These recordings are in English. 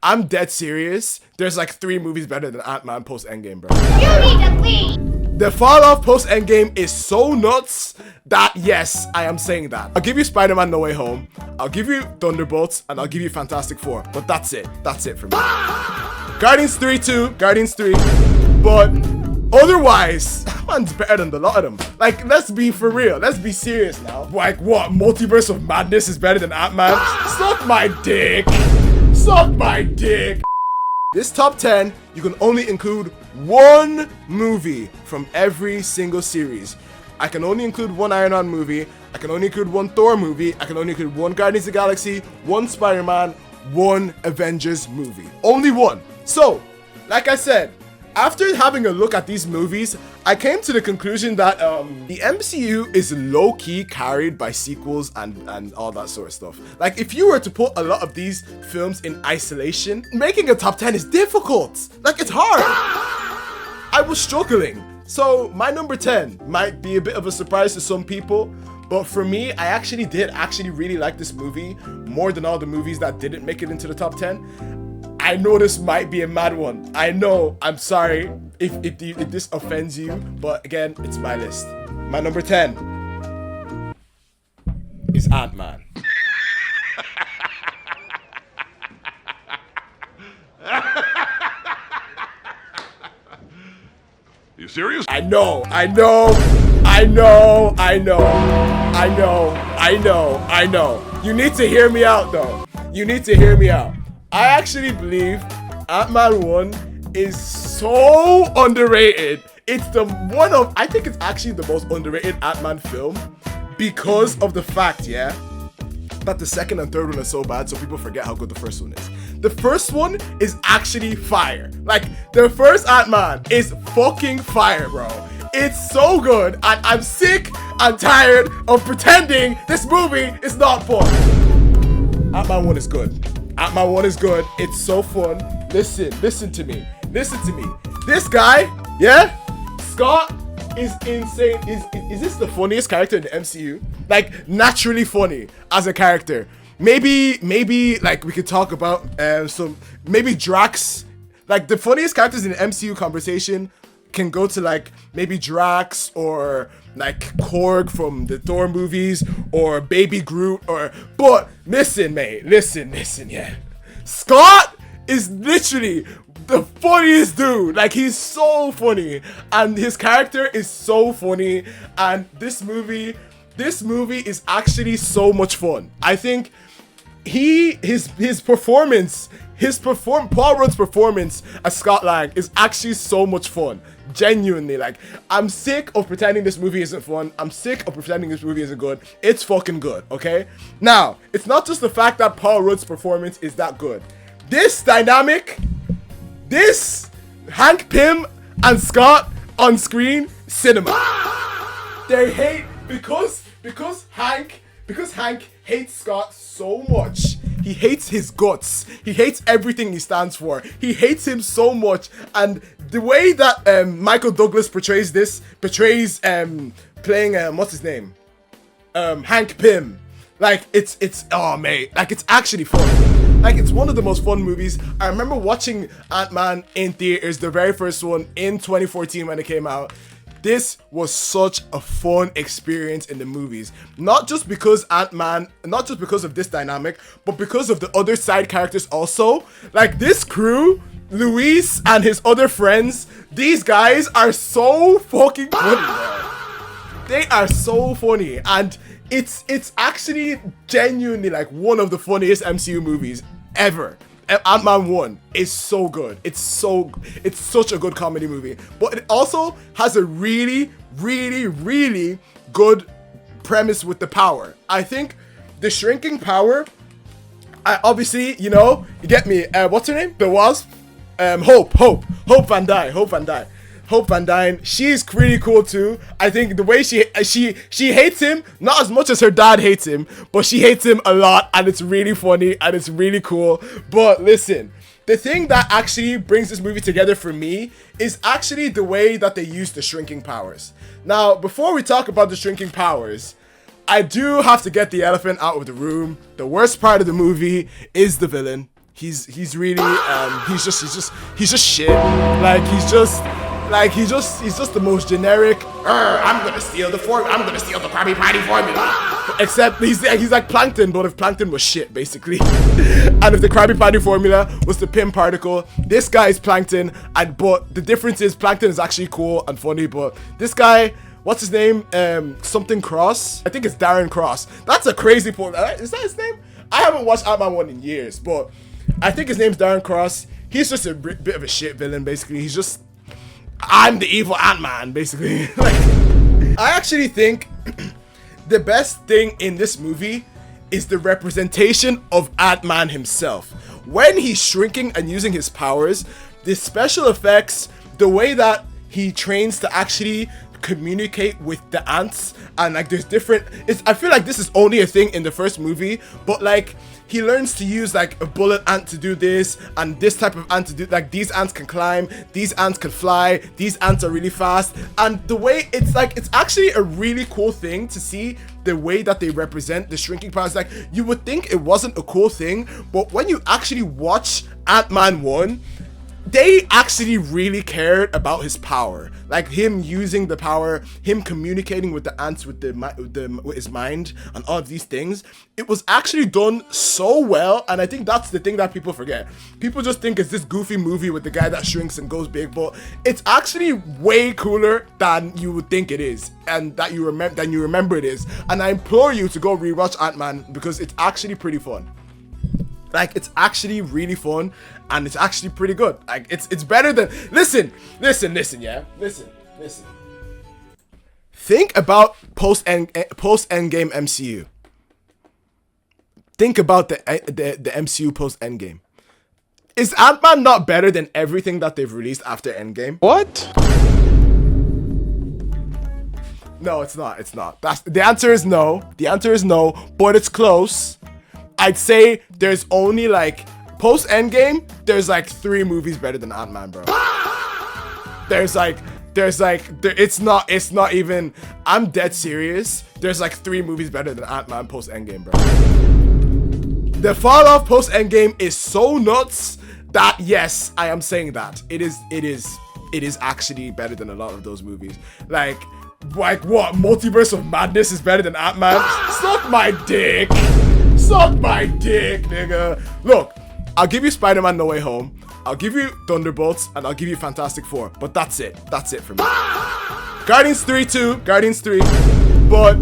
I'm dead serious. There's like 3 movies better than Ant-Man Post-Engame, bro. You need to leave! The fall off Post-Endgame is so nuts that, yes, I am saying that. I'll give you Spider-Man No Way Home, I'll give you Thunderbolts, and I'll give you Fantastic Four. But that's it. That's it for me. Guardians 3 too. Guardians 3. But otherwise, that man's better than a lot of them. Like, let's be for real. Let's be serious now. Like, what? Multiverse of Madness is better than Ant-Man? Suck my dick. Suck my dick. This top 10, you can only include 1 movie from every single series. I can only include 1 Iron Man movie, I can only include 1 Thor movie, I can only include 1 Guardians of the Galaxy, 1 Spider-Man, 1 Avengers movie. Only 1. So, like I said, after having a look at these movies, I came to the conclusion that the MCU is low-key carried by sequels and all that sort of stuff. Like, if you were to put a lot of these films in isolation, making a top 10 is difficult. Like, it's hard. I was struggling. So, my number 10 might be a bit of a surprise to some people, but for me, I actually did really like this movie more than all the movies that didn't make it into the top 10. I know this might be a mad one. I know. I'm sorry if this offends you, but again, it's my list. My number 10 is Ant-Man. You serious? I know. You need to hear me out though. You need to hear me out. I actually believe Ant-Man 1 is so underrated. It's I think it's actually the most underrated Ant-Man film because of the fact, yeah, that the second and third one are so bad, so people forget how good the first one is. The first one is actually fire. Like, the first Ant-Man is fucking fire, bro. It's so good, and I'm sick and tired of pretending this movie is not fun. Ant-Man 1 is good. Ant-Man 1 is good. It's so fun. Listen to me. This guy, yeah, Scott is insane. Is this the funniest character in the MCU? Like, naturally funny as a character. Maybe like we could talk about maybe Drax. Like, the funniest characters in the MCU conversation can go to like maybe Drax or like Korg from the Thor movies or Baby Groot but listen, mate, listen, yeah. Scott is literally the funniest dude. Like, he's so funny and his character is so funny, and this movie is actually so much fun. I think his performance, Paul Rudd's performance as Scott Lang is actually so much fun. Genuinely, like, I'm sick of pretending this movie isn't fun. I'm sick of pretending this movie isn't good. It's fucking good, okay? Now, it's not just the fact that Paul Rudd's performance is that good. This dynamic, this Hank Pym and Scott on screen, cinema. They hate because Hank hates Scott so much. He hates his guts. He hates everything he stands for. He hates him so much, and the way that Michael Douglas portrays playing what's his name, Hank Pym, like it's oh mate, like it's actually fun. Like, it's one of the most fun movies. I remember watching Ant-Man in theaters, the very first one in 2014 when it came out. This was such a fun experience in the movies. Not just because of this dynamic, but because of the other side characters also. Like, this crew, Luis and his other friends, these guys are so fucking funny, bro. They are so funny, and it's actually genuinely like one of the funniest MCU movies ever. Ant-Man 1 is so good. It's such a good comedy movie, but it also has a really good premise with the power. I think the shrinking power, obviously, you know, you get me, what's her name? The Wasp? Hope Van Dyne, she's pretty cool too. I think the way she hates him, not as much as her dad hates him, but she hates him a lot, and it's really funny and it's really cool. But listen, the thing that actually brings this movie together for me is actually the way that they use the shrinking powers. Now, before we talk about the shrinking powers, I do have to get the elephant out of the room. The worst part of the movie is the villain. he's really he's just shit. Like he's just the most generic. I'm gonna steal the Krabby Patty formula. Except he's like Plankton, but if Plankton was shit, basically. And if the Krabby Patty formula was the Pym particle, this guy is Plankton. But the difference is Plankton is actually cool and funny, but this guy, what's his name? Something Cross. I think it's Darren Cross. That's a crazy point. Is that his name? I haven't watched Ant-Man 1 in years, but I think his name's Darren Cross. He's just a bit of a shit villain, basically. He's just, I'm the evil Ant-Man, basically. Like, I actually think the best thing in this movie is the representation of Ant-Man himself. When he's shrinking and using his powers, the special effects, the way that he trains to actually communicate with the ants, and like there's different, I feel like this is only a thing in the first movie, but like he learns to use like a bullet ant to do this and this type of ant to do, like these ants can climb, these ants can fly, these ants are really fast, and the way it's actually a really cool thing to see the way that they represent the shrinking powers. Like you would think it wasn't a cool thing, but when you actually watch Ant-Man 1, they actually really cared about his power, like him using the power, him communicating with the ants with his mind and all of these things. It was actually done so well, and I think that's the thing that people forget. People just think it's this goofy movie with the guy that shrinks and goes big, but it's actually way cooler than you would think it is, and that you remember it is. And I implore you to go rewatch Ant-Man because it's actually pretty fun. Like it's actually really fun, and it's actually pretty good. Like it's better than, listen. Think about post-Endgame MCU. Think about the MCU post-Endgame. Is Ant-Man not better than everything that they've released after Endgame? What? No, it's not. The answer is no. The answer is no, but it's close. I'd say there's only like post-Endgame, there's like 3 movies better than Ant-Man, bro. It's not even, I'm dead serious. There's like 3 movies better than Ant-Man post-Endgame, bro. The fall off post-Endgame is so nuts that yes, I am saying that. It is actually better than a lot of those movies. Like what? Multiverse of Madness is better than Ant-Man? Suck my dick. Suck my dick, nigga. Look, I'll give you Spider-Man No Way Home, I'll give you Thunderbolts, and I'll give you Fantastic Four, but that's it for me. Guardians 3 too, Guardians 3, but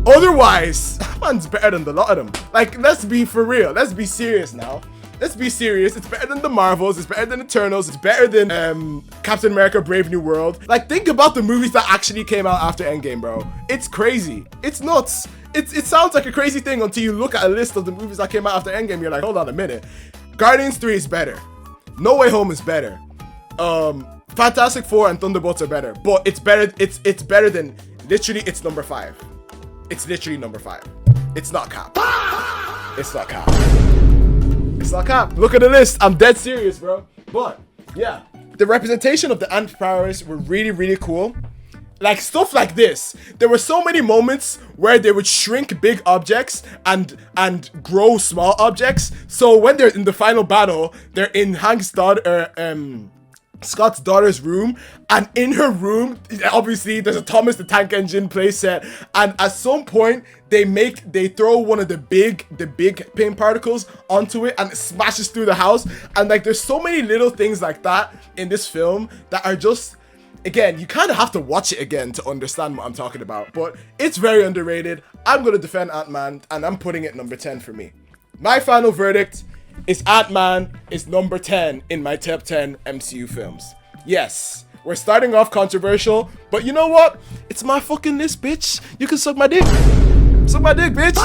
otherwise, man's better than a lot of them. Like, let's be for real, let's be serious now. Let's be serious. It's better than the Marvels, it's better than Eternals, it's better than Captain America Brave New World. Like, think about the movies that actually came out after Endgame, bro. It's crazy. It's nuts. It sounds like a crazy thing until you look at a list of the movies that came out after Endgame. You're like, hold on a minute. Guardians 3 is better. No Way Home is better. Fantastic Four and Thunderbolts are better. But it's better. It's better than, literally, it's number 5. It's literally number 5. It's not cap. It's not cap. It's not cap. Look at the list. I'm dead serious, bro. But yeah, the representation of the ant powers were really, really cool. Like stuff like this. There were so many moments where they would shrink big objects and grow small objects. So when they're in the final battle, they're in Hank's daughter, Scott's daughter's room, and in her room, obviously there's a Thomas the Tank Engine playset, and at some point they throw one of the big Pym particles onto it, and it smashes through the house. And like there's so many little things like that in this film that are just, again, you kind of have to watch it again to understand what I'm talking about, but it's very underrated. I'm going to defend Ant-Man, and I'm putting it number 10 for me. My final verdict is Ant-Man is number 10 in my top 10 MCU films. Yes, we're starting off controversial, but you know what? It's my fucking list, bitch. You can suck my dick. Suck my dick, bitch.